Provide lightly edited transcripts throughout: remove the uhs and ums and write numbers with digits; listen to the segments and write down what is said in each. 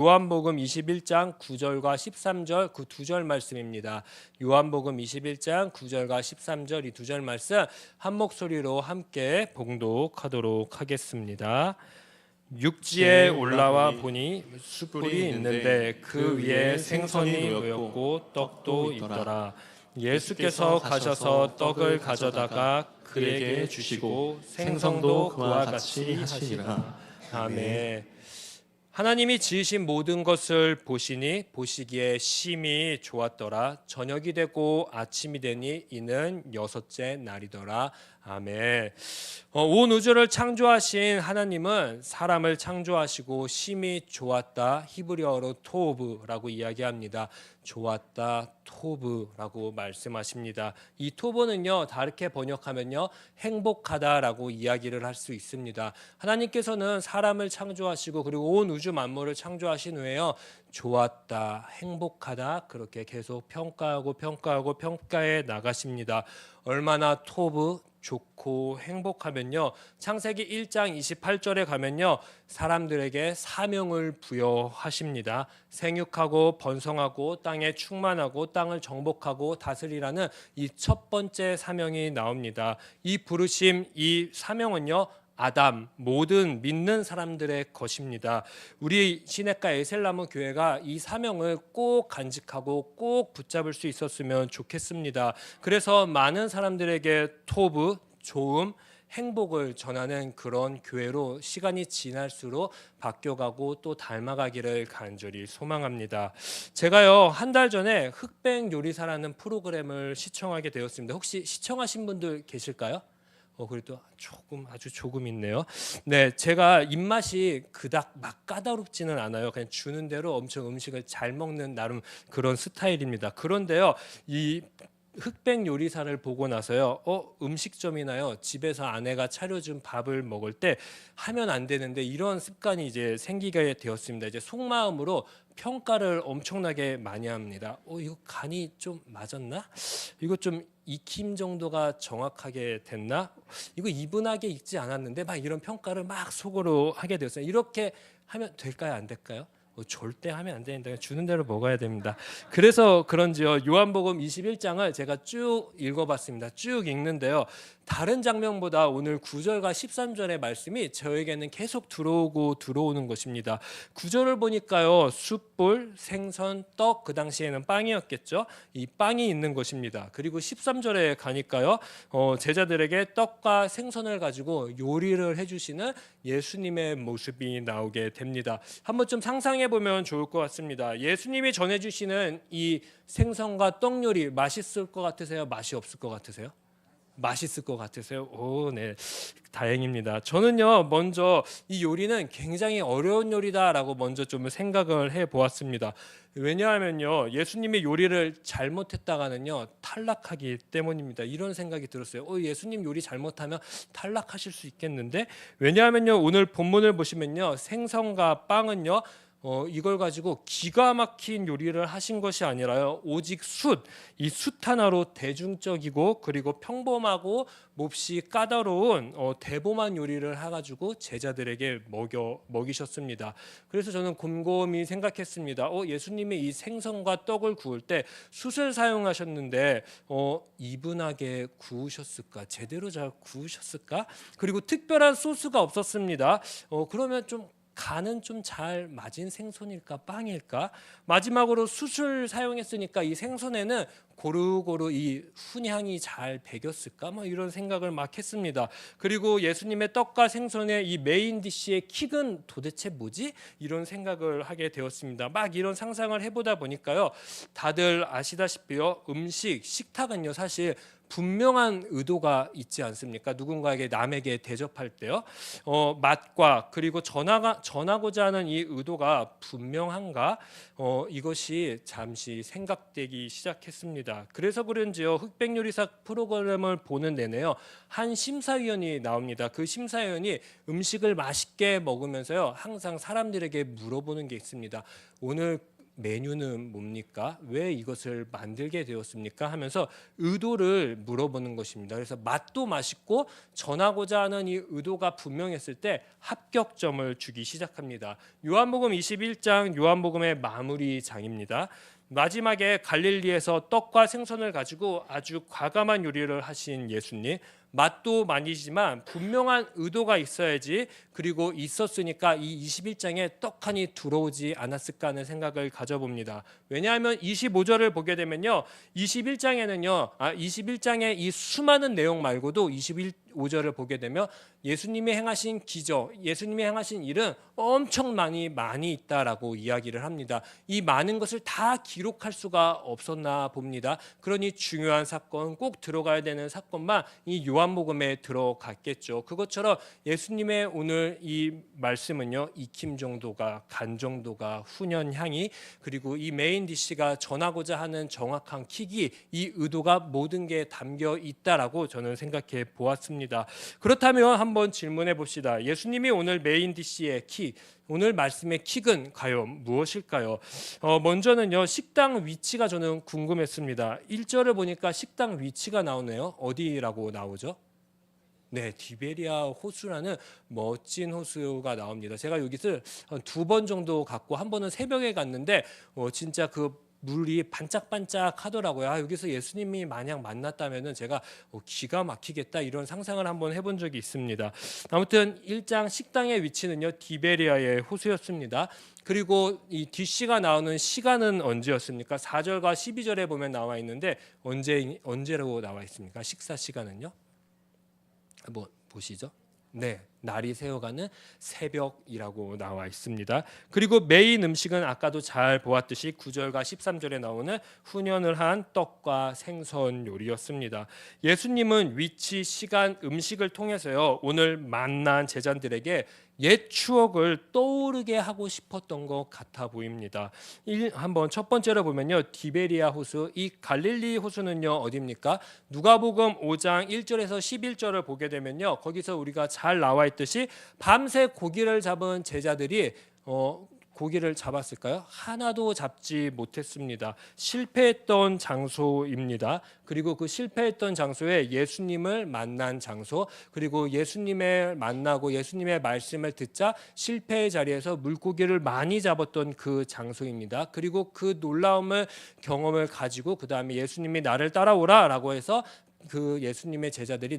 요한복음 21장 9절과 13절 그 두 절 말씀입니다. 요한복음 21장 9절과 13절 이 두 절 말씀 한 목소리로 함께 봉독하도록 하겠습니다. 육지에 올라와 보니 숯불이 있는데 그 위에 생선이 놓였고 떡도 있더라. 예수께서 가셔서 떡을 가져다가 그에게 주시고 생선도 그와 같이 하시니라. 아멘. 하나님이 지으신 모든 것을 보시기에 심히 좋았더라. 저녁이 되고 아침이 되니 이는 여섯째 날이더라. 아멘. 온 우주를 창조하신 하나님은 사람을 창조하시고 심히 좋았다. 히브리어로 토브라고 이야기합니다. 좋았다, 토브라고 말씀하십니다. 이 토브는요, 다르게 번역하면요, 행복하다라고 이야기를 할 수 있습니다. 하나님께서는 사람을 창조하시고 그리고 온 우주 만물을 창조하신 후에요, 좋았다, 행복하다 그렇게 계속 평가해 나가십니다. 얼마나 토브 좋고 행복하면요, 창세기 1장 28절에 가면요, 사람들에게 사명을 부여하십니다. 생육하고 번성하고 땅에 충만하고 땅을 정복하고 다스리라는 이 첫 번째 사명이 나옵니다. 이 부르심, 이 사명은요, 아담, 모든 믿는 사람들의 것입니다. 우리 시냇가 에셀나무 교회가 이 사명을 꼭 간직하고 꼭 붙잡을 수 있었으면 좋겠습니다. 그래서 많은 사람들에게 토브, 좋음, 행복을 전하는 그런 교회로 시간이 지날수록 바뀌어가고 또 닮아가기를 간절히 소망합니다. 제가요, 한 달 전에 흑백 요리사라는 프로그램을 시청하게 되었습니다. 혹시 시청하신 분들 계실까요? 그래도 아주 조금 있네요. 네, 제가 입맛이 그닥 막 까다롭지는 않아요. 그냥 주는 대로 엄청 음식을 잘 먹는 나름 그런 스타일입니다. 그런데요, 이 흑백 요리사를 보고 나서요, 음식점이나요, 집에서 아내가 차려준 밥을 먹을 때 하면 안 되는데 이런 습관이 이제 생기게 되었습니다. 이제 속마음으로 평가를 엄청나게 많이 합니다. 이거 간이 좀 맞았나? 이거 좀 익힘 정도가 정확하게 됐나? 이거 이분하게 익지 않았는데 막 이런 평가를 막 속으로 하게 되었어요. 이렇게 하면 될까요? 안 될까요? 절대 하면 안 되는데 주는 대로 먹어야 됩니다. 그래서 그런지요, 요한복음 21장을 제가 쭉 읽어봤습니다. 쭉 읽는데요, 다른 장면보다 오늘 9절과 13절의 말씀이 저에게는 계속 들어오는 것입니다. 9절을 보니까요, 숯불, 생선, 떡, 그 당시에는 빵이었겠죠. 이 빵이 있는 것입니다. 그리고 13절에 가니까요, 제자들에게 떡과 생선을 가지고 요리를 해주시는 예수님의 모습이 나오게 됩니다. 한번 좀 상상해 보면 좋을 것 같습니다. 예수님이 전해주시는 이 생선과 떡 요리 맛있을 것 같으세요? 맛이 없을 것 같으세요? 맛있을 것 같으세요? 네, 다행입니다. 저는요, 먼저 이 요리는 굉장히 어려운 요리다라고 먼저 좀 생각을 해보았습니다. 왜냐하면요, 예수님이 요리를 잘못했다가는요, 탈락하기 때문입니다. 이런 생각이 들었어요. 예수님 요리 잘못하면 탈락하실 수 있겠는데? 왜냐하면요, 오늘 본문을 보시면요, 생선과 빵은요, 이걸 가지고 기가 막힌 요리를 하신 것이 아니라요, 오직 이 숯 하나로 대중적이고 그리고 평범하고 몹시 까다로운 대범한 요리를 해가지고 제자들에게 먹이셨습니다. 그래서 저는 곰곰이 생각했습니다. 예수님이 이 생선과 떡을 구울 때 숯을 사용하셨는데 이분하게 구우셨을까? 제대로 잘 구우셨을까? 그리고 특별한 소스가 없었습니다. 그러면 좀 간은 좀 잘 맞은 생선일까 빵일까? 마지막으로 숯을 사용했으니까 이 생선에는 고루고루 이 훈향이 잘 배겼을까? 이런 생각을 막 했습니다. 그리고 예수님의 떡과 생선의 이 메인 디시의 킥은 도대체 뭐지? 이런 생각을 하게 되었습니다. 막 이런 상상을 해보다 보니까요, 다들 아시다시피요, 식탁은요, 사실 분명한 의도가 있지 않습니까? 누군가에게 남에게 대접할 때요, 맛과 그리고 전하고자 하는 이 의도가 분명한가? 이것이 잠시 생각되기 시작했습니다. 그래서 그런지요, 흑백요리사 프로그램을 보는 내내요, 한 심사위원이 나옵니다. 그 심사위원이 음식을 맛있게 먹으면서요, 항상 사람들에게 물어보는 게 있습니다. 오늘 메뉴는 뭡니까? 왜 이것을 만들게 되었습니까? 하면서 의도를 물어보는 것입니다. 그래서 맛도 맛있고 전하고자 하는 이 의도가 분명했을 때 합격점을 주기 시작합니다. 요한복음 21장 요한복음의 마무리 장입니다. 마지막에 갈릴리에서 떡과 생선을 가지고 아주 과감한 요리를 하신 예수님, 맛도 많이지만 분명한 의도가 있어야지, 그리고 있었으니까 이 21장에 떡하니 들어오지 않았을까 하는 생각을 가져봅니다. 왜냐하면 25절을 보게 되면요, 21장의 이 수많은 내용 말고도 25절을 보게 되면 예수님이 행하신 기적, 예수님이 행하신 일은 엄청 많이 있다라고 이야기를 합니다. 이 많은 것을 다 기록할 수가 없었나 봅니다. 그러니 중요한 사건, 꼭 들어가야 되는 사건만 이 요한복음에 들어갔겠죠. 그것처럼 예수님의 오늘 이 말씀은요, 익힘 정도가, 간 정도가, 훈연 향이, 그리고 이 메인 디시가 전하고자 하는 정확한 킥이, 이 의도가 모든 게 담겨 있다라고 저는 생각해 보았습니다. 그렇다면 한번 질문해 봅시다. 예수님이 오늘 메인 디시의 킥, 오늘 말씀의 킥은 과연 무엇일까요? 먼저는요, 식당 위치가 저는 궁금했습니다. 1절을 보니까 식당 위치가 나오네요. 어디라고 나오죠? 네, 디베리아 호수라는 멋진 호수가 나옵니다. 제가 여기서 2번 정도 갔고, 한 번은 새벽에 갔는데 진짜 그 물이 반짝반짝 하더라고요. 여기서 예수님이 만약 만났다면은 제가 기가 막히겠다, 이런 상상을 한번 해본 적이 있습니다. 아무튼 1장 식당의 위치는요, 디베리아의 호수였습니다. 그리고 이 DC가 나오는 시간은 언제였습니까? 4절과 12절에 보면 나와 있는데 언제라고 나와 있습니까? 식사 시간은요? 한번 보시죠. 네, 날이 새어가는 새벽이라고 나와 있습니다. 그리고 메인 음식은 아까도 잘 보았듯이 9절과 13절에 나오는 훈연을 한 떡과 생선 요리였습니다. 예수님은 위치, 시간, 음식을 통해서요, 오늘 만난 제자들에게 옛 추억을 떠오르게 하고 싶었던 것 같아 보입니다. 한번 첫 번째로 보면요, 디베리아 호수, 이 갈릴리 호수는요 어디입니까? 누가복음 5장 1절에서 11절을 보게 되면요, 거기서 우리가 잘 나와 있듯이 밤새 고기를 잡은 제자들이 고기를 잡았을까요? 하나도 잡지 못했습니다. 실패했던 장소입니다. 그리고 그 실패했던 장소에 예수님을 만난 장소, 그리고 예수님을 만나고 예수님의 말씀을 듣자 실패의 자리에서 물고기를 많이 잡았던 그 장소입니다. 그리고 그 놀라움을 경험을 가지고 그 다음에 예수님이 나를 따라오라라고 해서 그 예수님의 제자들이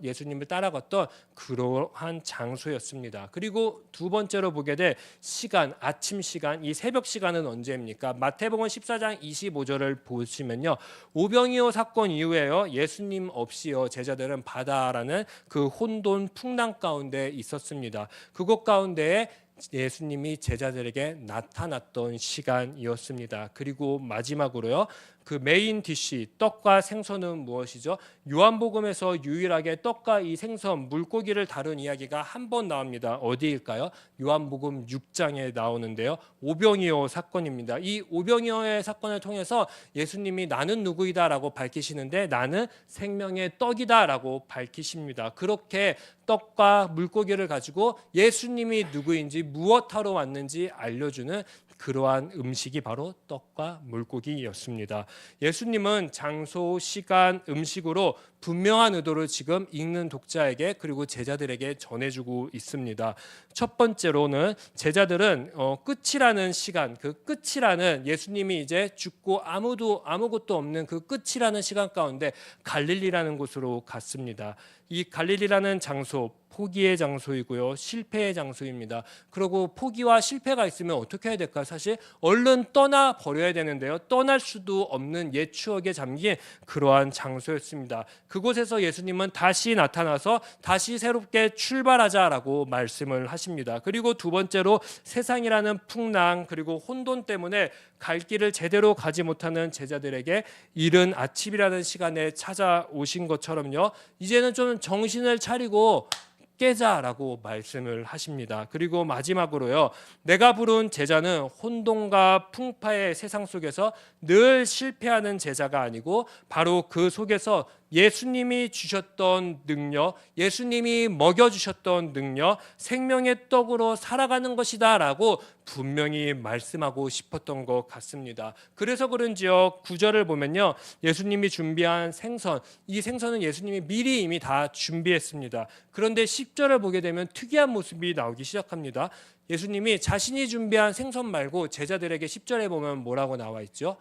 예수님을 따라갔던 그러한 장소였습니다. 그리고 두 번째로 보게 될 시간, 아침 시간, 이 새벽 시간은 언제입니까? 마태복음 14장 25절을 보시면요, 오병이어 사건 이후에요, 예수님 없이요 제자들은 바다라는 그 혼돈 풍랑 가운데 있었습니다. 그곳 가운데에 예수님이 제자들에게 나타났던 시간이었습니다. 그리고 마지막으로요, 그 메인 디시, 떡과 생선은 무엇이죠? 요한복음에서 유일하게 떡과 이 생선, 물고기를 다룬 이야기가 한 번 나옵니다. 어디일까요? 요한복음 6장에 나오는데요, 오병이어 사건입니다. 이 오병이어의 사건을 통해서 예수님이 나는 누구이다라고 밝히시는데, 나는 생명의 떡이다라고 밝히십니다. 그렇게 떡과 물고기를 가지고 예수님이 누구인지, 무엇하러 왔는지 알려주는 그러한 음식이 바로 떡과 물고기였습니다. 예수님은 장소, 시간, 음식으로 분명한 의도를 지금 읽는 독자에게 그리고 제자들에게 전해주고 있습니다. 첫 번째로는 제자들은 끝이라는 시간, 그 끝이라는, 예수님이 이제 죽고 아무것도 없는 그 끝이라는 시간 가운데 갈릴리라는 곳으로 갔습니다. 이 갈릴리라는 장소, 포기의 장소이고요, 실패의 장소입니다. 그리고 포기와 실패가 있으면 어떻게 해야 될까요? 사실 얼른 떠나 버려야 되는데요, 떠날 수도 없는 옛 추억에 잠긴 그러한 장소였습니다. 그곳에서 예수님은 다시 나타나서 다시 새롭게 출발하자라고 말씀을 하십니다. 그리고 두 번째로 세상이라는 풍랑, 그리고 혼돈 때문에 갈 길을 제대로 가지 못하는 제자들에게 이른 아침이라는 시간에 찾아오신 것처럼요, 이제는 좀 정신을 차리고 깨자라고 말씀을 하십니다. 그리고 마지막으로요, 내가 부른 제자는 혼돈과 풍파의 세상 속에서 늘 실패하는 제자가 아니고 바로 그 속에서 예수님이 주셨던 능력, 예수님이 먹여주셨던 능력, 생명의 떡으로 살아가는 것이다 라고 분명히 말씀하고 싶었던 것 같습니다. 그래서 그런지요, 9절을 보면요, 예수님이 준비한 생선, 이 생선은 예수님이 미리 이미 다 준비했습니다. 그런데 10절을 보게 되면 특이한 모습이 나오기 시작합니다. 예수님이 자신이 준비한 생선 말고 제자들에게 10절에 보면 뭐라고 나와 있죠?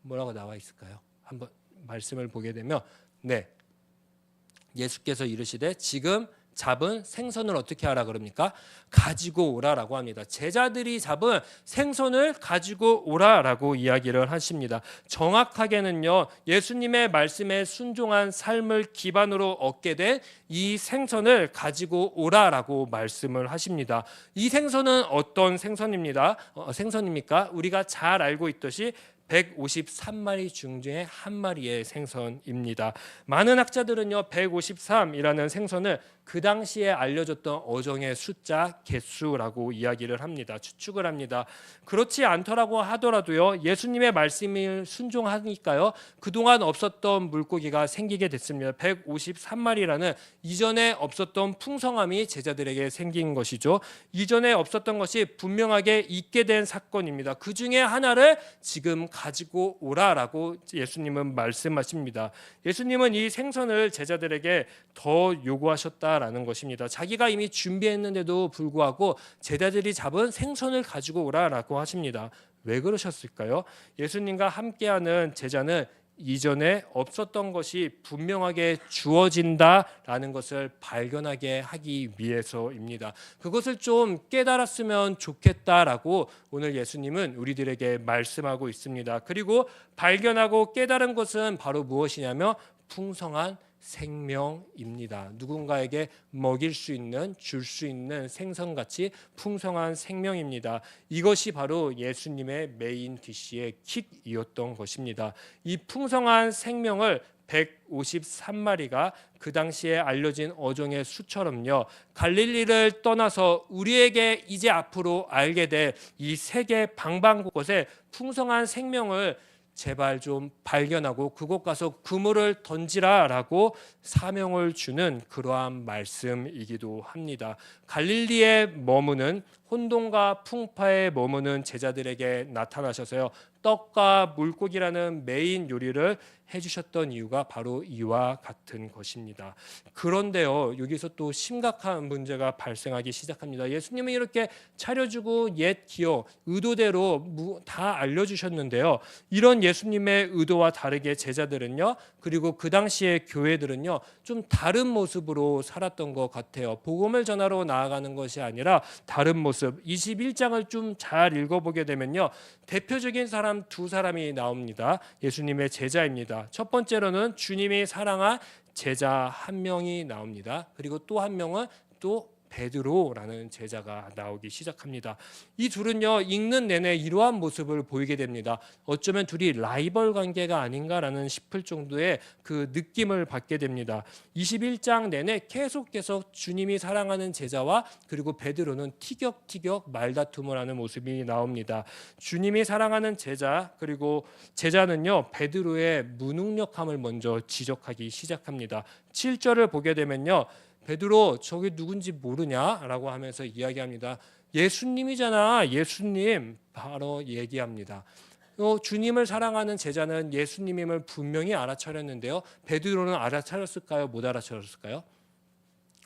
뭐라고 나와 있을까요? 한번 말씀을 보게 되면, 네, 예수께서 이르시되 지금 잡은 생선을 어떻게 하라 그럽니까? 가지고 오라라고 합니다. 제자들이 잡은 생선을 가지고 오라라고 이야기를 하십니다. 정확하게는요, 예수님의 말씀에 순종한 삶을 기반으로 얻게 된 이 생선을 가지고 오라라고 말씀을 하십니다. 이 생선은 어떤 생선입니까? 우리가 잘 알고 있듯이 153마리 중에 한 마리의 생선입니다. 많은 학자들은요, 153이라는 생선을 그 당시에 알려졌던 어종의 숫자, 개수라고 이야기를 합니다. 추측을 합니다. 그렇지 않더라고 하더라도요, 예수님의 말씀을 순종하니까요, 그동안 없었던 물고기가 생기게 됐습니다. 153마리라는 이전에 없었던 풍성함이 제자들에게 생긴 것이죠. 이전에 없었던 것이 분명하게 있게 된 사건입니다. 그 중에 하나를 지금 가지고 오라라고 예수님은 말씀하십니다. 예수님은 이 생선을 제자들에게 더 요구하셨다라는 것입니다. 자기가 이미 준비했는데도 불구하고 제자들이 잡은 생선을 가지고 오라라고 하십니다. 왜 그러셨을까요? 예수님과 함께하는 제자는 이전에 없었던 것이 분명하게 주어진다라는 것을 발견하게 하기 위해서입니다. 그것을 좀 깨달았으면 좋겠다라고 오늘 예수님은 우리들에게 말씀하고 있습니다. 그리고 발견하고 깨달은 것은 바로 무엇이냐면 풍성한 생명입니다. 누군가에게 먹일 수 있는, 줄 수 있는 생선같이 풍성한 생명입니다. 이것이 바로 예수님의 메인 디시의 킥이었던 것입니다. 이 풍성한 생명을 153마리가 그 당시에 알려진 어종의 수처럼요, 갈릴리를 떠나서 우리에게 이제 앞으로 알게 될 이 세계 방방곳곳에 풍성한 생명을 제발 좀 발견하고 그곳 가서 그물을 던지라라고 사명을 주는 그러한 말씀이기도 합니다. 갈릴리에 머무는 혼돈과 풍파에 머무는 제자들에게 나타나셔서요, 떡과 물고기라는 메인 요리를 해주셨던 이유가 바로 이와 같은 것입니다. 그런데요, 여기서 또 심각한 문제가 발생하기 시작합니다. 예수님은 이렇게 차려주고 옛 기억, 의도대로 다 알려주셨는데요, 이런 예수님의 의도와 다르게 제자들은요, 그리고 그 당시의 교회들은요, 좀 다른 모습으로 살았던 것 같아요. 복음을 전하러 나아가는 것이 아니라 다른 모습. 21장을 좀 잘 읽어보게 되면요, 대표적인 사람 두 사람이 나옵니다. 예수님의 제자입니다. 첫 번째로는 주님이 사랑한 제자 한 명이 나옵니다. 그리고 또 한 명은 또 베드로라는 제자가 나오기 시작합니다. 이 둘은요, 읽는 내내 이러한 모습을 보이게 됩니다. 어쩌면 둘이 라이벌 관계가 아닌가라는 싶을 정도의 그 느낌을 받게 됩니다. 21장 내내 계속 주님이 사랑하는 제자와 그리고 베드로는 티격티격 말다툼을 하는 모습이 나옵니다. 주님이 사랑하는 제자, 그리고 제자는요, 베드로의 무능력함을 먼저 지적하기 시작합니다. 7절을 보게 되면요, 베드로 저게 누군지 모르냐라고 하면서 이야기합니다. 예수님이잖아, 예수님, 바로 얘기합니다. 주님을 사랑하는 제자는 예수님임을 분명히 알아차렸는데요, 베드로는 알아차렸을까요? 못 알아차렸을까요?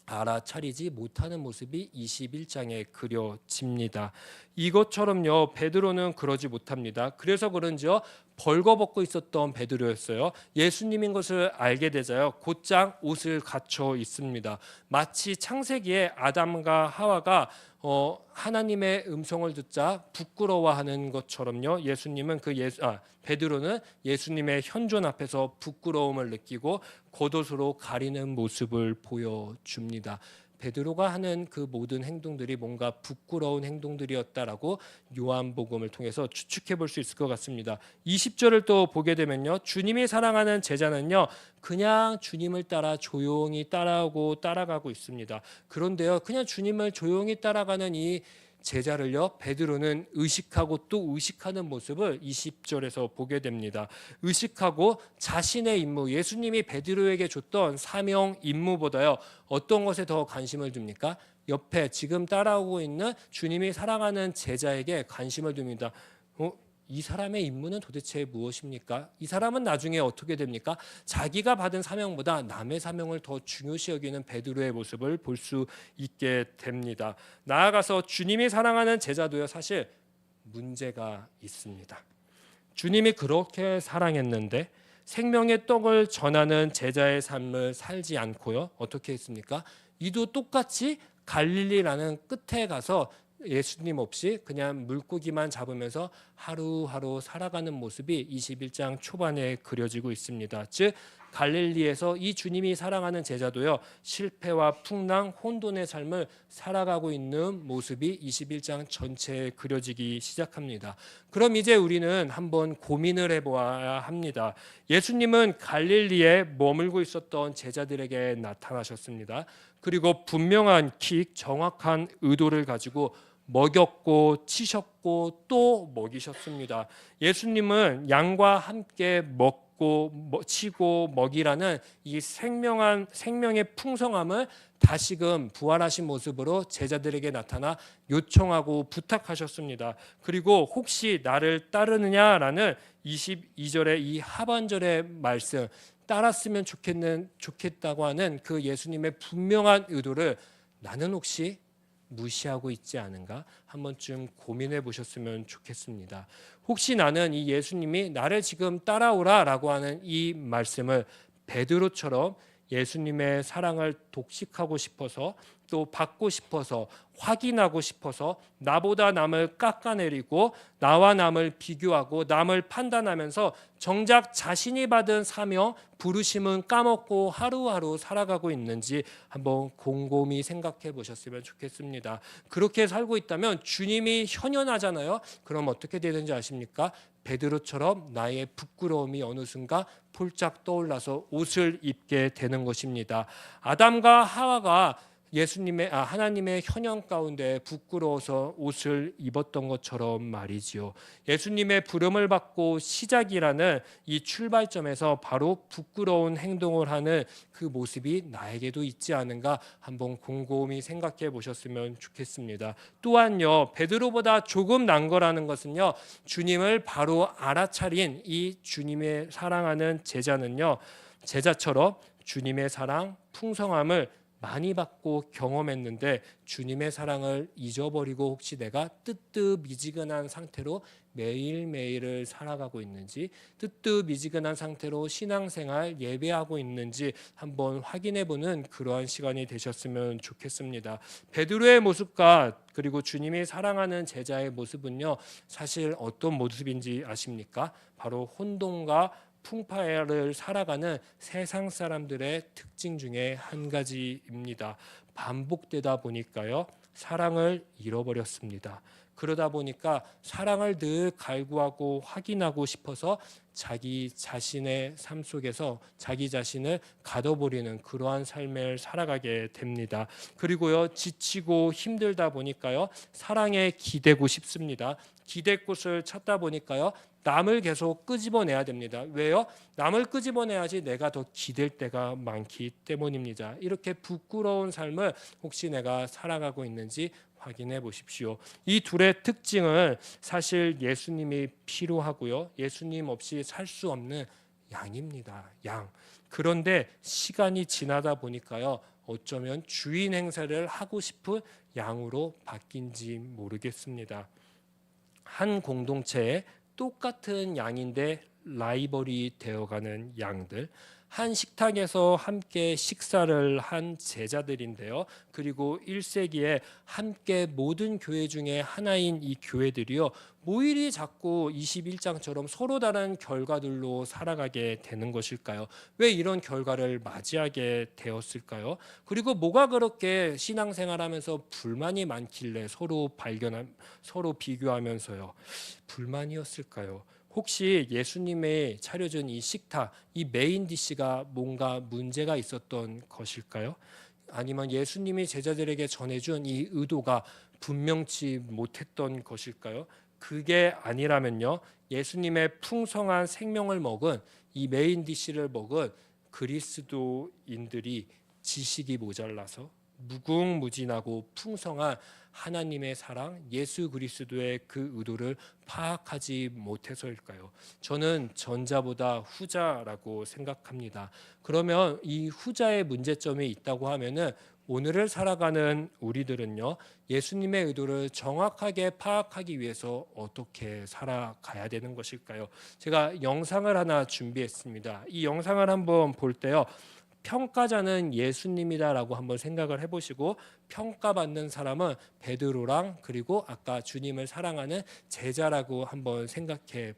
알아차리지 못하는 모습이 21장에 그려집니다. 이것처럼요, 베드로는 그러지 못합니다. 그래서 그런지요, 벌거벗고 있었던 베드로였어요. 예수님인 것을 알게 되자요, 곧장 옷을 갖춰 있습니다. 마치 창세기에 아담과 하와가 하나님의 음성을 듣자 부끄러워하는 것처럼요, 베드로는 예수님의 현존 앞에서 부끄러움을 느끼고 겉옷으로 가리는 모습을 보여줍니다. 베드로가 하는 그 모든 행동들이 뭔가 부끄러운 행동들이었다라고 요한복음을 통해서 추측해 볼 수 있을 것 같습니다. 20절을 또 보게 되면요, 주님이 사랑하는 제자는요, 그냥 주님을 따라 조용히 따라가고 있습니다. 그런데요, 그냥 주님을 조용히 따라가는 이 제자를요 베드로는 의식하고 또 의식하는 모습을 20절에서 보게 됩니다. 의식하고 자신의 임무, 예수님이 베드로에게 줬던 사명 임무보다요 어떤 것에 더 관심을 둡니까? 옆에 지금 따라오고 있는 주님이 사랑하는 제자에게 관심을 둡니다. 이 사람의 임무는 도대체 무엇입니까? 이 사람은 나중에 어떻게 됩니까? 자기가 받은 사명보다 남의 사명을 더 중요시 여기는 베드로의 모습을 볼 수 있게 됩니다. 나아가서 주님이 사랑하는 제자도요 사실 문제가 있습니다. 주님이 그렇게 사랑했는데 생명의 떡을 전하는 제자의 삶을 살지 않고요 어떻게 했습니까? 이도 똑같이 갈릴리라는 끝에 가서 예수님 없이 그냥 물고기만 잡으면서 하루하루 살아가는 모습이 21장 초반에 그려지고 있습니다. 즉 갈릴리에서 이 주님이 사랑하는 제자도요 실패와 풍랑, 혼돈의 삶을 살아가고 있는 모습이 21장 전체에 그려지기 시작합니다. 그럼 이제 우리는 한번 고민을 해보아야 합니다. 예수님은 갈릴리에 머물고 있었던 제자들에게 나타나셨습니다. 그리고 분명한 정확한 의도를 가지고 먹였고 치셨고 또 먹이셨습니다. 예수님은 양과 함께 먹고 치고 먹이라는 이 생명의 풍성함을 다시금 부활하신 모습으로 제자들에게 나타나 요청하고 부탁하셨습니다. 그리고 혹시 나를 따르느냐라는 22절의 이 하반절의 말씀, 따랐으면 좋겠다고 하는 그 예수님의 분명한 의도를 나는 혹시 무시하고 있지 않은가? 한 번쯤 고민해 보셨으면 좋겠습니다. 혹시 나는 이 예수님이 나를 지금 따라오라라고 하는 이 말씀을 베드로처럼 예수님의 사랑을 독식하고 싶어서 또 받고 싶어서 확인하고 싶어서 나보다 남을 깎아내리고 나와 남을 비교하고 남을 판단하면서 정작 자신이 받은 사명, 부르심은 까먹고 하루하루 살아가고 있는지 한번 곰곰이 생각해 보셨으면 좋겠습니다. 그렇게 살고 있다면 주님이 현현하잖아요. 그럼 어떻게 되는지 아십니까? 베드로처럼 나의 부끄러움이 어느 순간 폴짝 떠올라서 옷을 입게 되는 것입니다. 아담과 하와가 하나님의 현현 가운데 부끄러워서 옷을 입었던 것처럼 말이지요. 예수님의 부름을 받고 시작이라는 이 출발점에서 바로 부끄러운 행동을 하는 그 모습이 나에게도 있지 않은가 한번 곰곰이 생각해 보셨으면 좋겠습니다. 또한요 베드로보다 조금 난 거라는 것은요 주님을 바로 알아차린 이 주님의 사랑하는 제자처럼 주님의 사랑 풍성함을 많이 받고 경험했는데 주님의 사랑을 잊어버리고 혹시 내가 뜨뜻미지근한 상태로 매일매일을 살아가고 있는지, 뜨뜻미지근한 상태로 신앙생활 예배하고 있는지 한번 확인해보는 그러한 시간이 되셨으면 좋겠습니다. 베드로의 모습과 그리고 주님이 사랑하는 제자의 모습은요 사실 어떤 모습인지 아십니까? 바로 혼돈과 풍파를 살아가는 세상 사람들의 특징 중에 한 가지입니다. 반복되다 보니까요 사랑을 잃어버렸습니다. 그러다 보니까 사랑을 늘 갈구하고 확인하고 싶어서 자기 자신의 삶 속에서 자기 자신을 가둬버리는 그러한 삶을 살아가게 됩니다. 그리고요 지치고 힘들다 보니까요 사랑에 기대고 싶습니다. 기댈 곳을 찾다 보니까요 남을 계속 끄집어내야 됩니다. 왜요? 남을 끄집어내야지 내가 더 기댈 때가 많기 때문입니다. 이렇게 부끄러운 삶을 혹시 내가 살아가고 있는지 확인해 보십시오. 이 둘의 특징은 사실 예수님이 필요하고요. 예수님 없이 살 수 없는 양입니다. 양. 그런데 시간이 지나다 보니까요. 어쩌면 주인 행세를 하고 싶은 양으로 바뀐지 모르겠습니다. 한 공동체에 똑같은 양인데 라이벌이 되어가는 양들, 한 식탁에서 함께 식사를 한 제자들인데요. 그리고 1세기에 함께 모든 교회 중에 하나인 이 교회들이요. 뭐 이리 자꾸 21장처럼 서로 다른 결과들로 살아가게 되는 것일까요? 왜 이런 결과를 맞이하게 되었을까요? 그리고 뭐가 그렇게 신앙생활하면서 불만이 많길래 서로 비교하면서요. 불만이었을까요? 혹시 예수님의 차려준 이 식탁, 이 메인 디시가 뭔가 문제가 있었던 것일까요? 아니면 예수님이 제자들에게 전해준 이 의도가 분명치 못했던 것일까요? 그게 아니라면요, 예수님의 풍성한 생명을 먹은 이 메인 디시를 먹은 그리스도인들이 지식이 모자라서 무궁무진하고 풍성한 하나님의 사랑, 예수 그리스도의 그 의도를 파악하지 못해서일까요? 저는 전자보다 후자라고 생각합니다. 그러면 이 후자의 문제점이 있다고 하면은 오늘을 살아가는 우리들은요, 예수님의 의도를 정확하게 파악하기 위해서 어떻게 살아가야 되는 것일까요? 제가 영상을 하나 준비했습니다. 이 영상을 한번 볼 때요, 평가자는 예수님이다라고 한번 생각을 해보시고, 평가받는 사람은 베드로랑 그리고 아까 주님을 사랑하는 제자라고 한번 생각해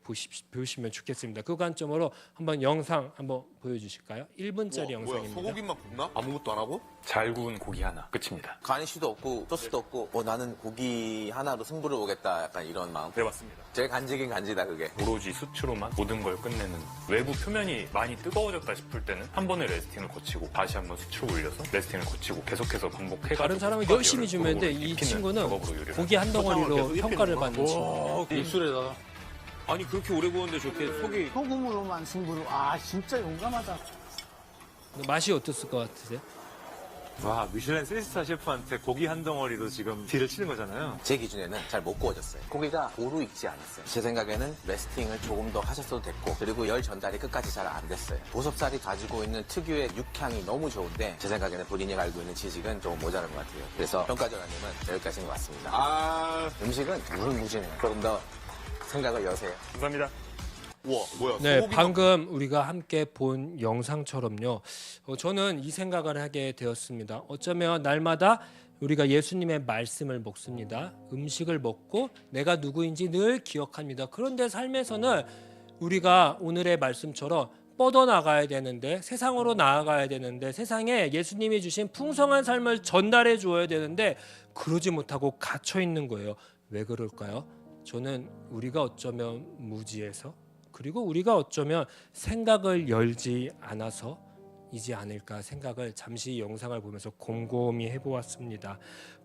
보시면 좋겠습니다. 그 관점으로 한번 영상 한번 보여주실까요? 1분짜리 영상입니다. 뭐야, 소고기만 굽나? 아무것도 안 하고? 잘 구운 고기 하나 끝입니다. 가니쉬도 없고 소스도 없고 나는 고기 하나로 승부를 보겠다, 약간 이런 마음. 네, 맞습니다. 제일 간지긴 간지다 그게. 오로지 수치로만 모든 걸 끝내는, 외부 표면이 많이 뜨거워졌다 싶을 때는 한 번에 레스팅을 거치고 다시 한 번 수치로 올려서 레스팅을 거치고 계속해서 반복해가지고 다른 사람은 열심히 주면 돼. 이 친구는 고기 한 덩어리로 평가를 받는 친구. 입술에다가. 아니 그렇게 오래 구웠는데 저렇게 속이 소금으로만 승부를. 아 진짜 용감하다. 맛이 어땠을 것 같으세요? 와 미슐랭 3스타 셰프한테 고기 한 덩어리로 지금 딜을 치는 거잖아요. 제 기준에는 잘 못 구워졌어요. 고기가 고루 익지 않았어요. 제 생각에는 레스팅을 조금 더 하셨어도 됐고, 그리고 열 전달이 끝까지 잘 안 됐어요. 보섭살이 가지고 있는 특유의 육향이 너무 좋은데 제 생각에는 본인이 알고 있는 지식은 조금 모자란 것 같아요. 그래서 평가전화님은 여기까지인 것 같습니다. 음식은 무궁무진해요. 조금 더 생각을 여세요. 감사합니다. 우와, 뭐야? 네, 소고기만 방금 우리가 함께 본 영상처럼요, 저는 이 생각을 하게 되었습니다. 어쩌면 날마다 우리가 예수님의 말씀을 먹습니다. 음식을 먹고 내가 누구인지 늘 기억합니다. 그런데 삶에서는 우리가 오늘의 말씀처럼 뻗어나가야 되는데, 세상으로 나아가야 되는데, 세상에 예수님이 주신 풍성한 삶을 전달해 주어야 되는데 그러지 못하고 갇혀 있는 거예요. 왜 그럴까요? 저는 우리가 어쩌면 무지해서, 그리고 우리가 어쩌면 생각을 열지 않아서이지 않을까 생각을 잠시 영상을 보면서 곰곰이 해보았습니다.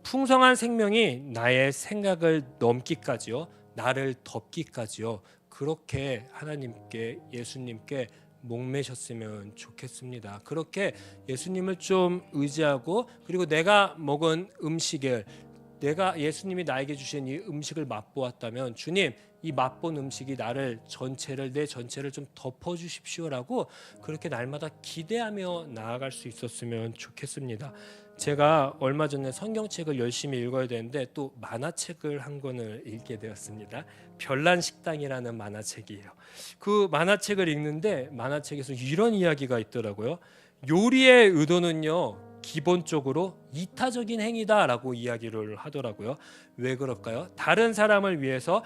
풍성한 생명이 나의 생각을 넘기까지요, 나를 덮기까지요, 그렇게 하나님께, 예수님께 목매셨으면 좋겠습니다. 그렇게 예수님을 좀 의지하고, 그리고 내가 먹은 음식을, 내가 예수님이 나에게 주신 이 음식을 맛보았다면, 주님, 이 맛본 음식이 나를 전체를, 내 전체를 좀 덮어주십시오라고 그렇게 날마다 기대하며 나아갈 수 있었으면 좋겠습니다. 제가 얼마 전에 성경책을 열심히 읽어야 되는데 또 만화책을 한 권을 읽게 되었습니다. 별난 식당이라는 만화책이에요. 그 만화책을 읽는데 만화책에서 이런 이야기가 있더라고요. 요리의 의도는요, 기본적으로 이타적인 행위다라고 이야기를 하더라고요. 왜 그럴까요? 다른 사람을 위해서,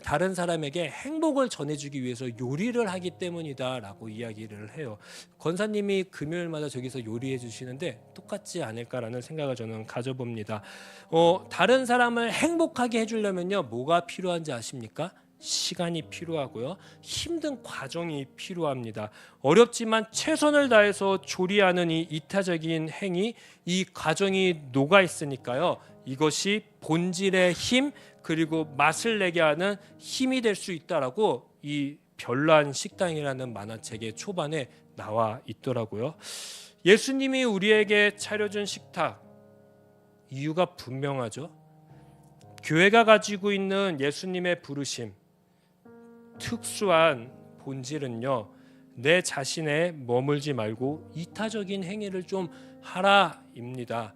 다른 사람에게 행복을 전해주기 위해서 요리를 하기 때문이다라고 이야기를 해요. 권사님이 금요일마다 저기서 요리해 주시는데 똑같지 않을까라는 생각을 저는 가져봅니다. 다른 사람을 행복하게 해주려면요, 뭐가 필요한지 아십니까? 시간이 필요하고요, 힘든 과정이 필요합니다. 어렵지만 최선을 다해서 조리하는 이 이타적인 행위, 이 과정이 녹아 있으니까요, 이것이 본질의 힘, 그리고 맛을 내게 하는 힘이 될 수 있다라고 이 별난 식당이라는 만화책의 초반에 나와 있더라고요. 예수님이 우리에게 차려준 식탁, 이유가 분명하죠. 교회가 가지고 있는 예수님의 부르심, 특수한 본질은요, 내 자신에 머물지 말고 이타적인 행위를 좀 하라입니다.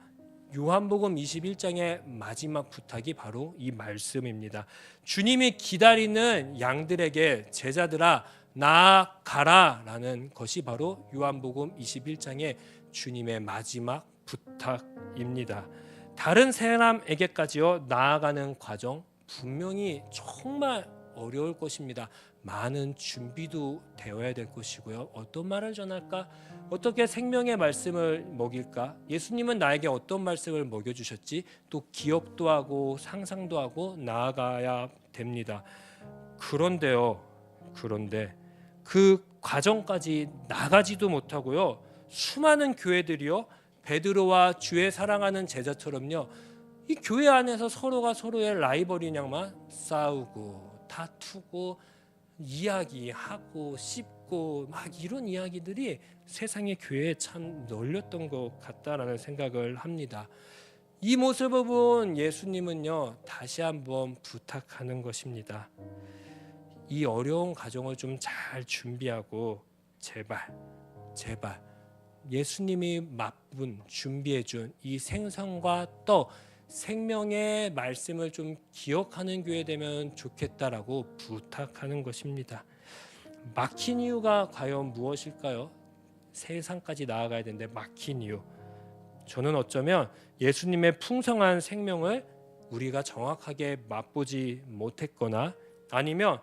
요한복음 21장의 마지막 부탁이 바로 이 말씀입니다. 주님이 기다리는 양들에게 제자들아 나아가라 라는 것이 바로 요한복음 21장의 주님의 마지막 부탁입니다. 다른 사람에게까지요 나아가는 과정 분명히 정말 어려울 것입니다. 많은 준비도 되어야 될 것이고요. 어떤 말을 전할까? 어떻게 생명의 말씀을 먹일까? 예수님은 나에게 어떤 말씀을 먹여주셨지? 또 기억도 하고 상상도 하고 나아가야 됩니다. 그런데 그 과정까지 나가지도 못하고요, 수많은 교회들이요, 베드로와 주의 사랑하는 제자처럼요, 이 교회 안에서 서로가 서로의 라이벌이냐만 싸우고 다투고 이야기하고 씹고 막 이런 이야기들이 세상의 교회에 참 널렸던 것 같다라는 생각을 합니다. 이 모습을 본 예수님은요, 다시 한번 부탁하는 것입니다. 이 어려운 가정을 좀 잘 준비하고 제발 예수님이 맛본 준비해준 이 생선과 떡 생명의 말씀을 좀 기억하는 교회 되면 좋겠다라고 부탁하는 것입니다. 막힌 이유가 과연 무엇일까요? 세상까지 나아가야 되는데 막힌 이유. 저는 어쩌면 예수님의 풍성한 생명을 우리가 정확하게 맛보지 못했거나 아니면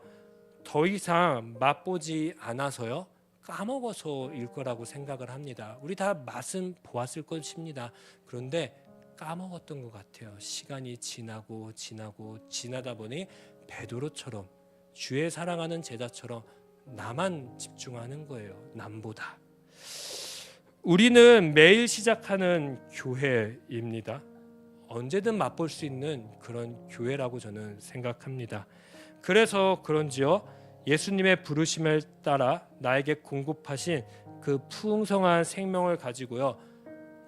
더 이상 맛보지 않아서요, 까먹어서일 거라고 생각을 합니다. 우리 다 맛은 보았을 것입니다. 그런데 까먹었던 것 같아요. 시간이 지나다 보니 베드로처럼 주의 사랑하는 제자처럼 나만 집중하는 거예요. 남보다. 우리는 매일 시작하는 교회입니다. 언제든 맛볼 수 있는 그런 교회라고 저는 생각합니다. 그래서 그런지요, 예수님의 부르심을 따라 나에게 공급하신 그 풍성한 생명을 가지고요,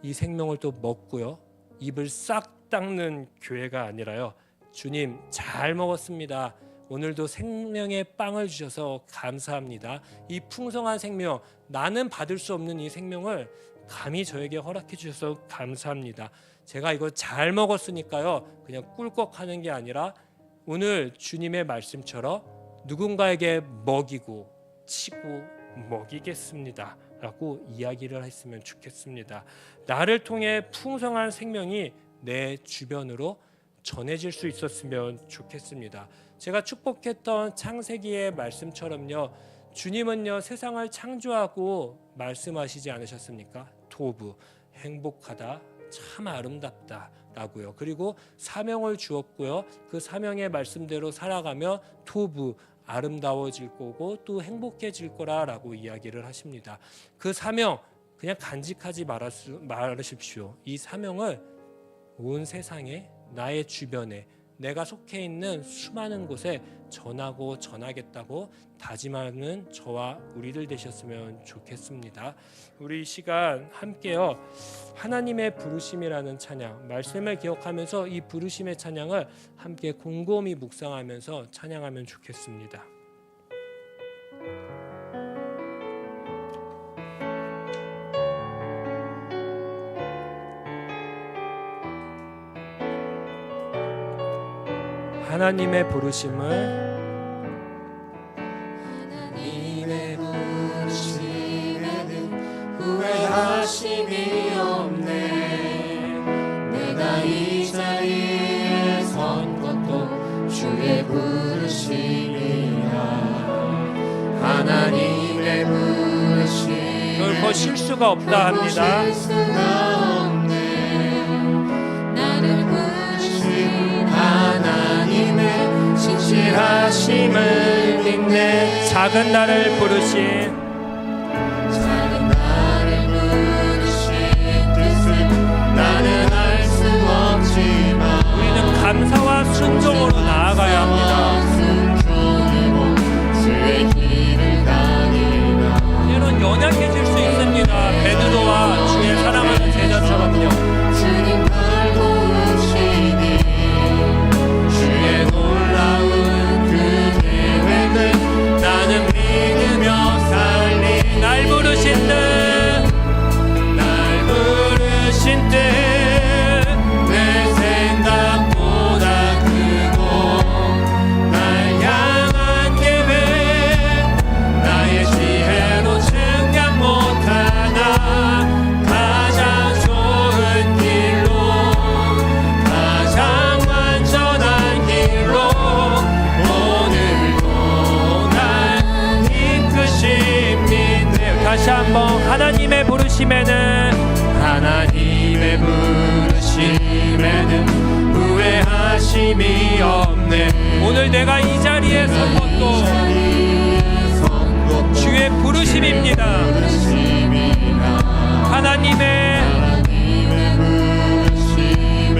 이 생명을 또 먹고요, 입을 싹 닦는 교회가 아니라요, 주님 잘 먹었습니다. 오늘도 생명의 빵을 주셔서 감사합니다. 이 풍성한 생명, 나는 받을 수 없는 이 생명을 감히 저에게 허락해 주셔서 감사합니다. 제가 이거 잘 먹었으니까요, 그냥 꿀꺽하는 게 아니라 오늘 주님의 말씀처럼 누군가에게 먹이고 치고 먹이겠습니다 라고 이야기를 했으면 좋겠습니다. 나를 통해 풍성한 생명이 내 주변으로 전해질 수 있었으면 좋겠습니다. 제가 축복했던 창세기의 말씀처럼요, 주님은요 세상을 창조하고 말씀하시지 않으셨습니까? 토부, 행복하다, 참 아름답다 라고요. 그리고 사명을 주었고요, 그 사명의 말씀대로 살아가며 토부, 아름다워질 거고 또 행복해질 거라라고 이야기를 하십니다. 그 사명 그냥 간직하지 말으십시오. 이 사명을 온 세상에, 나의 주변에, 내가 속해 있는 수많은 곳에 전하겠다고 다짐하는 저와 우리들 되셨으면 좋겠습니다. 우리 이 시간 함께요, 하나님의 부르심이라는 찬양, 말씀을 기억하면서 이 부르심의 찬양을 함께 곰곰이 묵상하면서 찬양하면 좋겠습니다. 하나님의 부르심을 후회하심이 없네. 내가 이 자리에 선 것도 주의 부르심이야. 하나님의 부르심 결코 실수가 없다 합니다. 실수가 없네. 나를 부르신 하나님의 신실하심을 믿네. 작은 나를 부르신 나는 알 수 없지만 우리는 감사와 순종으로 나아가야 합니다. 순종으로 주의 길을 다니라. 때론 연약해질 수 있습니다. 베드로와 주의 사랑하는 제자처럼요. 주님 날 부르시니 주의 놀라운 그 계획을 나는 믿으며 살리. 날 부르신 내 생각보다 크고 날 향한 계획 나의 지혜로 측량 못하나 가장 좋은 길로 가장 완전한 길로 오늘도 날 이끄십니다. 다시 한번 하나님의 부르심에는 후회하심이 없네. 오늘 내가 이 자리에 선 것도 주의 부르심입니다. 하나님의 부르심에는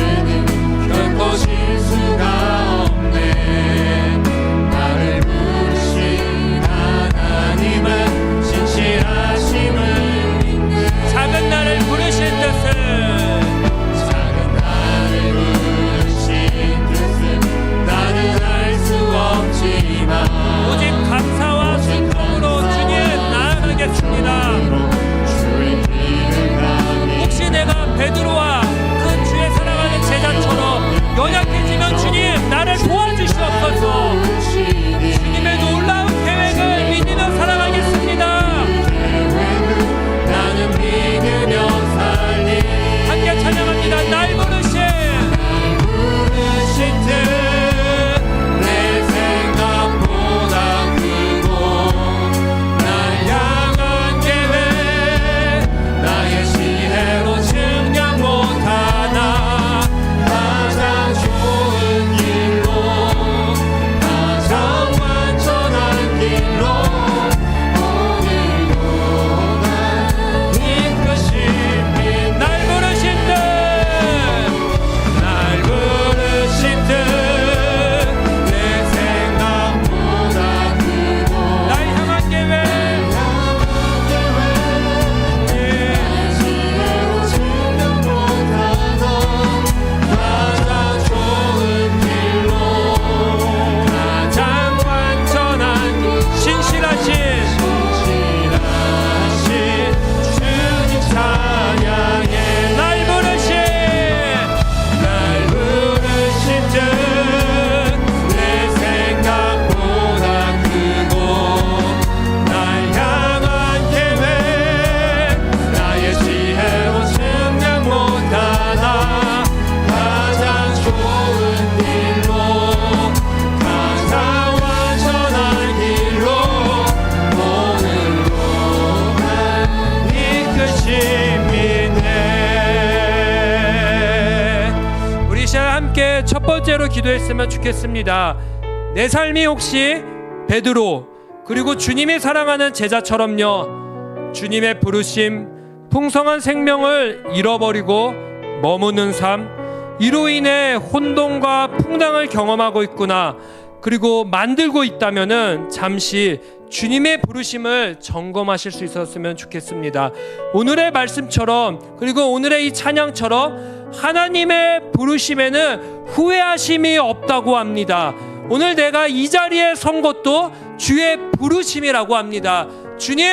이루어질 수가 없네. 나를 부르신 하나님은 신실하심을 믿는 작은 나를 부르신 뜻은 작은 나를 부르신 뜻은 나는 알 수 없지만 오직 감사와 순종으로 주님 나아가겠습니다. 주의 길을 가니 혹시 내가 베드로와 큰 주의 사랑하는 제자처럼 연약해지면 주님 나를 도와주시옵소서. 주님의 놀라운 계획을 믿으며 살아가겠습니다. 나는 믿으며 살리 함께 찬양합니다. 날 부르신 내 생각보다 크고 날 향한 계획 나의 시혜로 증량 못하나 가장 좋은 길로 가장 완전한 길로 오늘도 날 이끄신 날 부르신 뜻 날 부르신 뜻내 생각보다 크고 날 향한 계획 지혜로 증명 못하던 가장 좋은 길로 가장 완전한 신실하신 주님 찬양해 날 부르신 날 부르신 뜻내 생각보다 크고 날 향한 계획 나의 지혜로 증명 못하나 가장 좋은 길로 가장 완전한 길로 오늘도 날 이끄심이네. 우리 시간 함께 첫 번째로 기도했으면 좋겠습니다. 내 삶이 혹시 베드로 그리고 주님이 사랑하는 제자처럼요 주님의 부르심 풍성한 생명을 잃어버리고 머무는 삶 이로 인해 혼돈과 풍랑을 경험하고 있구나 그리고 만들고 있다면은 잠시 주님의 부르심을 점검하실 수 있었으면 좋겠습니다. 오늘의 말씀처럼 그리고 오늘의 이 찬양처럼 하나님의 부르심에는 후회하심이 없다고 합니다. 오늘 내가 이 자리에 선 것도 주의 부르심이라고 합니다. 주님,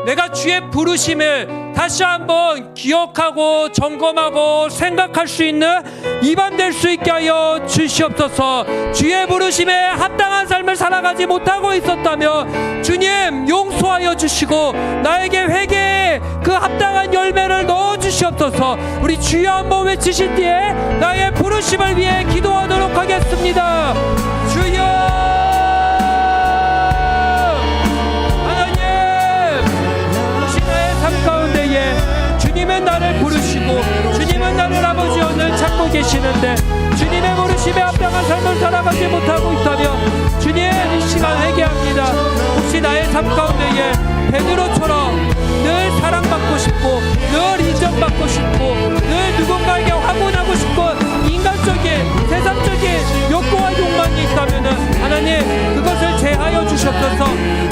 내가 주의 부르심을 다시 한번 기억하고 점검하고 생각할 수 있는 이 밤 될 수 있게 하여 주시옵소서. 주의 부르심에 합당한 삶을 살아가지 못하고 있었다면 주님 용서하여 주시고 나에게 회개의 그 합당한 열매를 넣어 주시옵소서. 우리 주여 한번 외치신 뒤에 나의 부르심을 위해 기도하도록 하겠습니다. 주여 주님은 나를 부르시고 주님은 나를 아버지 오늘 찾고 계시는데 주님의 부르심에 합당한 삶을 살아가지 못하고 있다면 주님 이 시간 회개합니다. 혹시 나의 삶 가운데에 베드로처럼 늘 사랑받고 싶고 늘 인정받고 싶고 늘 누군가에게 화분하고 싶고 인간적인 세상적인 욕구와 욕망이 있다면 하나님 그것을 제하여 주셨어서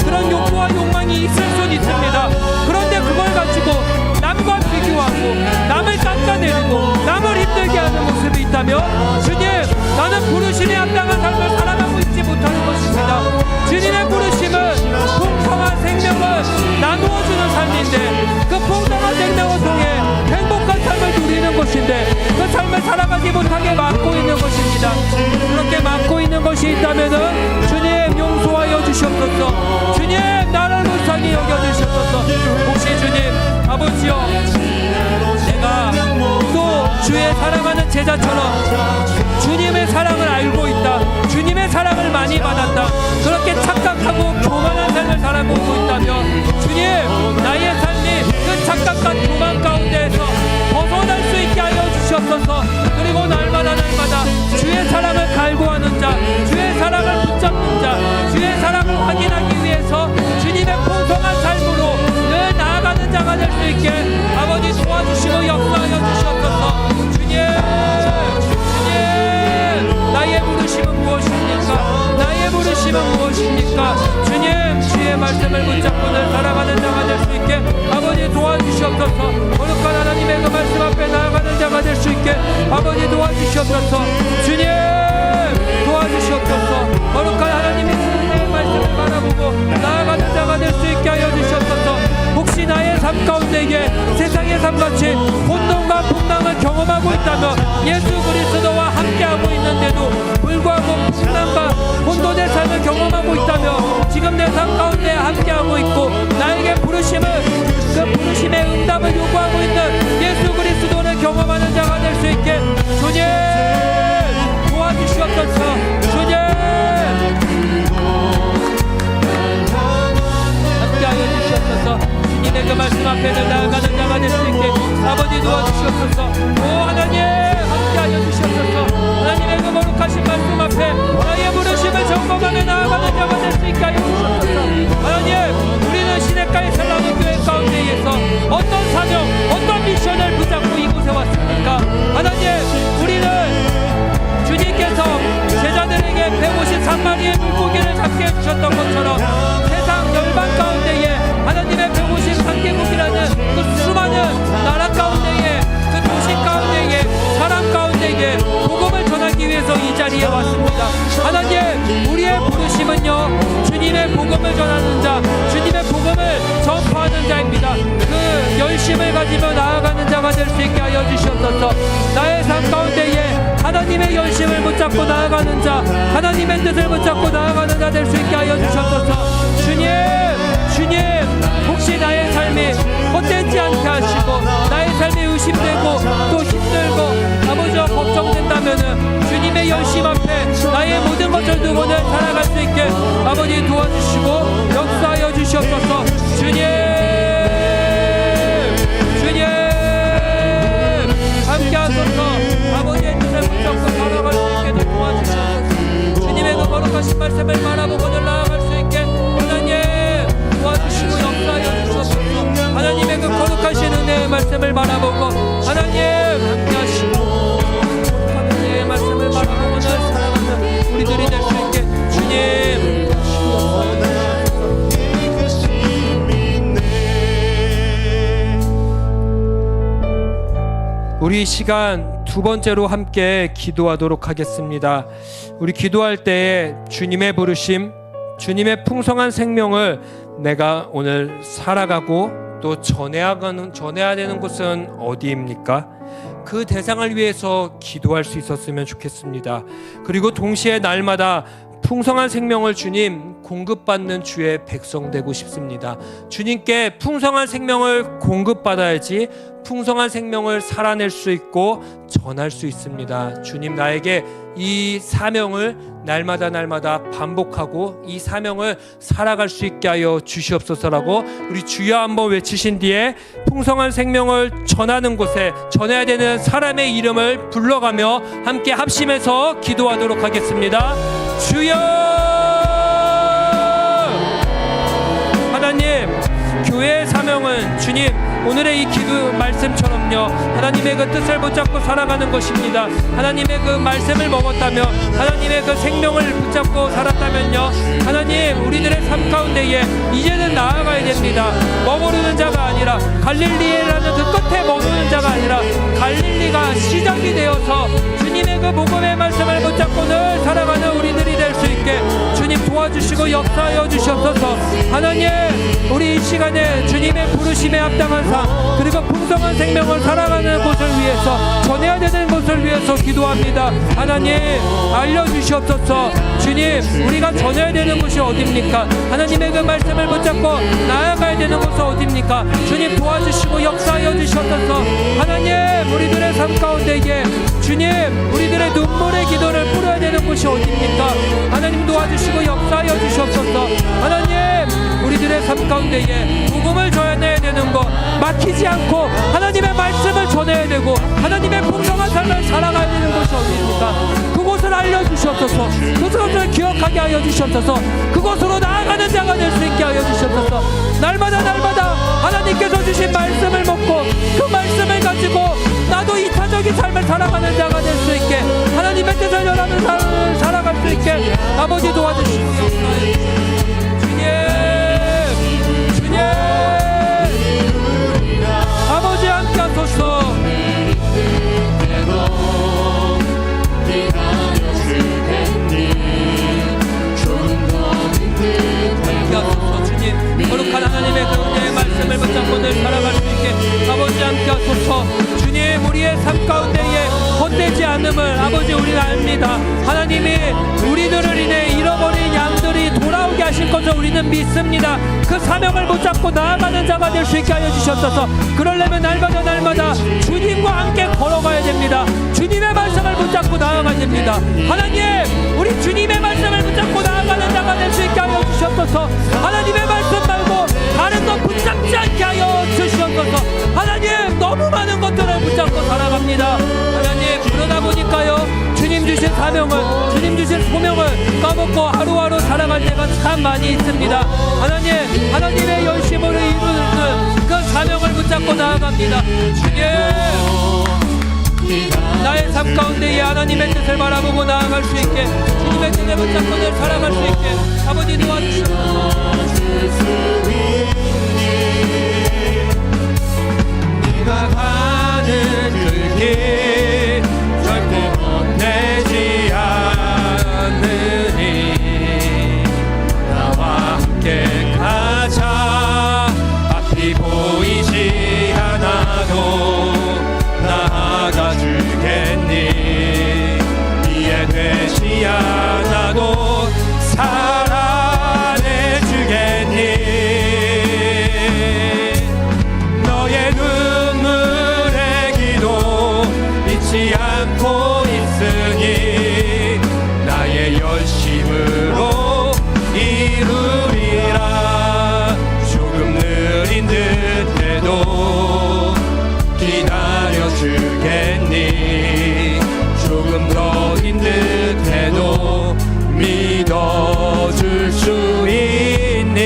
그런 욕구와 욕망이 있을 수는 있습니다. 그런데 그걸 가지고 남과 비교하고 남을 깎아내리고 남을 힘들게 하는 모습이 있다면 주님 나는 부르심에 합당한 삶을 살아가고 있지 못하는 것입니다. 주님의 부르심은 풍성한 생명을 나누어주는 삶인데 그 풍성한 생명을 통해 행복한 삶을 누리는 것인데 그 삶을 살아가지 못하게 막고 있는 것입니다. 그렇게 막고 있는 것이 있다면 주님 용서하여 주시옵소서. 주님 나를 불쌍히 여겨주시옵소서. 혹시 주님 아버지여 내가 또 주의 사랑하는 제자처럼 주님의 사랑을 알고 있다 주님의 사랑을 많이 받았다 그렇게 착각하고 교만한 삶을 살아보고 있다면 주님 나의 삶이 그 착각과 교만 가운데에서 벗어날 수 있게 하여 주시옵소서. 그리고 날마다 주의 사랑을 갈구하는 자 주의 사랑을 붙잡는 자 주의 사랑을 확인하기 위해서 주님의 풍성한 삶으로 늘 나아가는 자가 될 수 있게 아버지 도와주시고 역사하여 주시옵소서. 주님 부르심은 무엇입니까? 주님, 주의 말씀을 붙잡고는 살아가는 자가 될 수 있게 아버지 도와주시옵소서. 거룩한 하나님의 그 말씀 앞에 나아가는 자가 될 수 있게 아버지 도와주시옵소서. 주님 도와주시옵소서. 거룩한 하나님의 주님의 말씀을 바라보고 나아가는 자가 될 수 있게 하여 주시옵소서. 혹시 나의 삶 가운데에 세상의 삶같이 혼돈과 풍랑을 경험하고 있다면 예수 그리스도와 함께하고 있는데도 불구하고 풍랑과 혼돈의 삶을 경험하고 있다면 지금 내 삶 가운데 함께하고 있고 나에게 부르심을 그 부르심의 응답을 요구하고 있는 예수 그리스도를 경험하는 자가 될 수 있게 주님 도와주시옵소서. 주님 함께하여 주시옵소서. 주님의 그 말씀 앞에는 나아가는 자가 될 수 있게 아버지 도와주시옵소서. 오 하나님 함께하여 주시옵소서. 하나님의 그 거룩하신 말씀 앞에 나의 부르심을 점검하며 나아가는 자가 될 수 있게 하여 주시옵소서. 하나님 우리는 시냇가의 셀라는 교회 가운데에서 어떤 사명 어떤 미션을 붙잡고 이곳에 왔습니까? 하나님 우리는 주님께서 제자들에게 153마리의 물고기를 잡게 해주셨던 것처럼 세상 열방 가운데에 하나님의 153개국이라는 그 수많은 나라 가운데에 그 도시 가운데에 사람 가운데에 복음을 전하기 위해서 이 자리에 왔습니다. 하나님 우리의 부르심은요 주님의 복음을 전하는 자 주님의 복음을 전파하는 자입니다. 그 열심을 가지며 나아가는 자가 될 수 있게 하여 주시옵소서. 나의 삶 가운데에 하나님의 열심을 붙잡고 나아가는 자 하나님의 뜻을 붙잡고 나아가는 자 될 수 있게 하여 주시옵소서. 주님 혹시 나의 삶이 헛되지 않게 하시고 나의 삶이 의심되고 또 힘들고 아버지와 걱정된다면은 주님의 열심 앞에 나의 모든 것을 두고는 살아갈 수 있게 아버지 도와주시고 역사하여 주시옵소서. 주님 함께 하소서. 아버지의 뜻을 붙잡고 살아갈 수 있게 도와주시옵소서. 주님의 그 거룩하신 말씀을 바라보고 나아갈 수 있게 하나님 도와주시고 역사하여 주시옵소서. 하나님의 그 거룩하신 은혜의 말씀을 바라보고 하나님 함께 하시고 거룩한 은혜의 말씀을 바라보고 늘 살아가는 우리들이 될 수 있게 주님 우리 시간 두 번째로 함께 기도하도록 하겠습니다. 우리 기도할 때에 주님의 부르심, 주님의 풍성한 생명을 내가 오늘 살아가고 또 전해야 되는 곳은 어디입니까? 그 대상을 위해서 기도할 수 있었으면 좋겠습니다. 그리고 동시에 날마다 풍성한 생명을 주님 공급받는 주의 백성 되고 싶습니다. 주님께 풍성한 생명을 공급받아야지 풍성한 생명을 살아낼 수 있고 전할 수 있습니다. 주님 나에게 이 사명을 날마다 반복하고 이 사명을 살아갈 수 있게 하여 주시옵소서라고 우리 주여 한번 외치신 뒤에 풍성한 생명을 전하는 곳에 전해야 되는 사람의 이름을 불러가며 함께 합심해서 기도하도록 하겠습니다. 주여 하나님 교회의 사명은 주님 오늘의 이 기도 말씀처럼요 하나님의 그 뜻을 붙잡고 살아가는 것입니다. 하나님의 그 말씀을 먹었다며 하나님의 그 생명을 붙잡고 살았다면요 하나님 우리들의 삶 가운데에 이제는 나아가야 됩니다. 머무르는 자가 아니라 갈릴리라는 그 끝에 머무르는 자가 아니라 갈릴리가 시작이 되어서 주님의 그 복음의 말씀을 붙잡고 늘 살아가는 우리들이 될 수 있게 주님 도와주시고 역사하여 주시옵소서. 하나님 우리 이 시간에 주님의 부르심에 합당한 삶 그리고 풍성한 생명을 살아가는 곳을 위해서 전해야 되는 곳을 위해서 기도합니다. 하나님 알려주시옵소서. 주님 우리가 전해야 되는 곳이 어디입니까? 하나님의 그 말씀을 붙잡고 나아가야 되는 곳은 어디입니까? 주님 도와주시고 역사하여 주시옵소서. 하나님 우리들의 삶 가운데에 주님 우리들의 눈물의 기도를 뿌려야 되는 곳이 어디입니까? 하나님 도와주시고 역사하여 주시옵소서. 하나님 우리들의 삶 가운데에 복음을 전해야 되는 것 막히지 않고 하나님의 말씀을 전해야 되고 하나님의 풍성한 삶을 살아가야 되는 곳이 어디입니까? 그곳을 알려주시옵소서. 그것을 기억하게 하여 주시옵소서. 그곳으로 나아가는 자가 될 수 있게 하여 주시옵소서. 날마다 하나님께서 주신 말씀을 먹고 그 말씀을 가지고 나도 이타적인 삶을 살아가는 자가 될 수 있게 하나님의 뜻을 전하는 삶을 살아갈 수 있게 아버지 도와주시옵소서. 주님 아버지 함께 하소서. 주님 거룩한 하나님의 그 은혜의 말씀을 붙잡고 늘 살아갈 수 있게 아버지 함께 하소서. 주님 우리의 삶 가운데에 헛되지 않음을 아버지 우리는 압니다. 하나님이 우리들을 인해 잃어버린 양들이 돌아오게 하실 것을 우리는 믿습니다. 그 사명을 붙잡고 나아가는 자가 될 수 있게 하여 주셨소서. 그러려면 날마다 주님과 함께 걸어가야 됩니다. 주님의 말씀을 붙잡고 나아가야 됩니다. 하나님 우리 주님의 말씀을 붙잡고 나아가는 자가 될 수 있게 하여 주셨소서. 하나님의 말씀 말고 다른 것 붙잡지 않게 하여 주시옵소서. 하나님 너무 많은 것들을 붙잡고 살아갑니다. 하나님 그러다 보니까요 주님 주신 사명을 주님 주신 소명을 까먹고 하루하루 살아갈 때가 참 많이 있습니다. 하나님의 열심으로 이루는 그 사명을 붙잡고 나아갑니다. 주님 나의 삶 가운데 이 하나님의 뜻을 바라보고 나아갈 수 있게 주님의 뜻을 붙잡고 늘 살아갈 수 있게 아버지 도와주시옵소서. 네가 가는 그 길 절대 헛되지 않으니 나와 함께 가자. 앞이 보이지 않아도 나아가 주겠니. 이해되지 않아도 살아내 주겠니. 너의 눈물의 기도 잊지 않고 있으니 나의 열심으로 이루리라. 조금 느린 듯해도 기다려 주겠니. 조금 더인 듯해도 믿어줄 수 있니.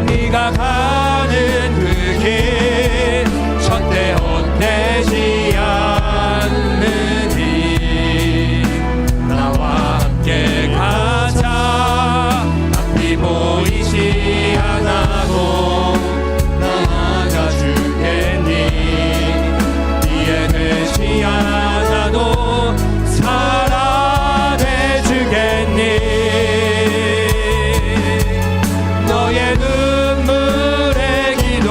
네가 가는 그 길 절대 헛되지 않으니 나와 함께 가자. 앞이 보이지 않아도 나아가 주겠니. 이해되지 않아도 살아내 주겠니. 너의 눈물의 기도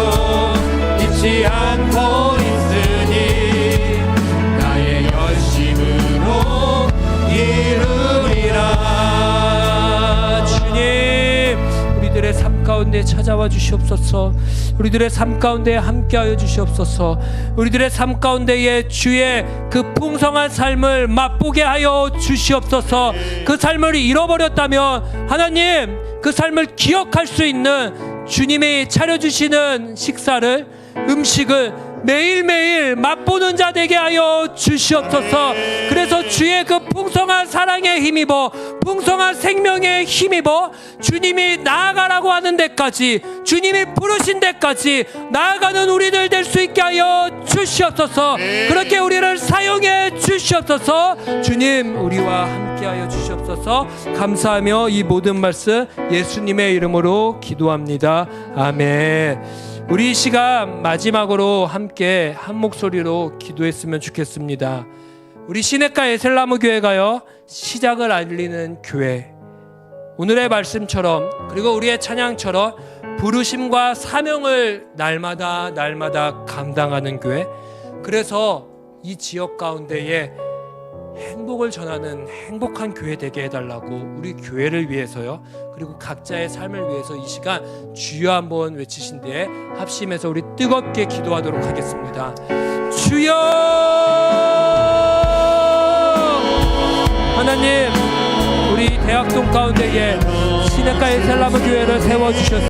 잊지 않고 있으니 나의 열심으로 이루리라. 주님 우리들의 삶 가운데 찾아와 주시옵소서. 우리들의 삶 가운데 함께하여 주시옵소서. 우리들의 삶 가운데에 주의 그 풍성한 삶을 맛보게 하여 주시옵소서. 그 삶을 잃어버렸다면 하나님 그 삶을 기억할 수 있는 주님이 차려주시는 식사를 음식을 매일매일 맛보는 자 되게 하여 주시옵소서. 그래서 주의 그 풍성한 사랑에 힘입어 풍성한 생명에 힘입어 주님이 나아가라고 하는 데까지 주님이 부르신 데까지 나아가는 우리들 될 수 있게 하여 주시옵소서. 그렇게 우리를 사용해 주시옵소서. 주님 우리와 함께 하여 주시옵소서. 감사하며 이 모든 말씀 예수님의 이름으로 기도합니다. 아멘. 우리 이 시간 마지막으로 함께 한 목소리로 기도했으면 좋겠습니다. 우리 시냇가 에셀나무 교회가요 시작을 알리는 교회, 오늘의 말씀처럼 그리고 우리의 찬양처럼 부르심과 사명을 날마다 감당하는 교회, 그래서 이 지역 가운데에 행복을 전하는 행복한 교회 되게 해달라고 우리 교회를 위해서요 그리고 각자의 삶을 위해서 이 시간 주여 한번 외치신 뒤에 합심해서 우리 뜨겁게 기도하도록 하겠습니다. 주여! 하나님 우리 대학동 가운데에 시냇가 에셀나무 교회를 세워주셨습니다.